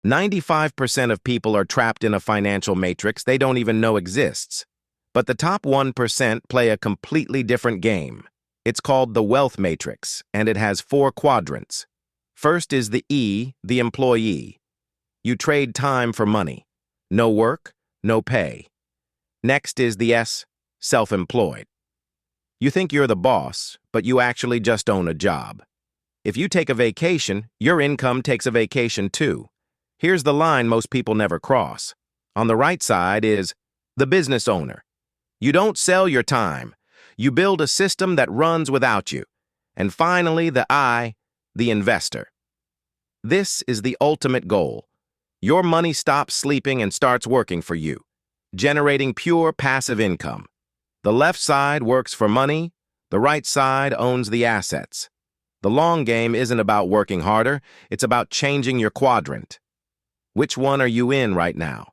95% of people are trapped in a financial matrix they don't even know exists. But the top 1% play a completely different game. It's called the wealth matrix, and it has 4 quadrants. First is the E, the employee. You trade time for money. No work, no pay. Next is the S, self-employed. You think you're the boss, but you actually just own a job. If you take a vacation, your income takes a vacation too. Here's the line most people never cross. On the right side is the business owner. You don't sell your time. You build a system that runs without you. And finally, the I, the investor. This is the ultimate goal. Your money stops sleeping and starts working for you, generating pure passive income. The left side works for money. The right side owns the assets. The long game isn't about working harder. It's about changing your quadrant. Which one are you in right now?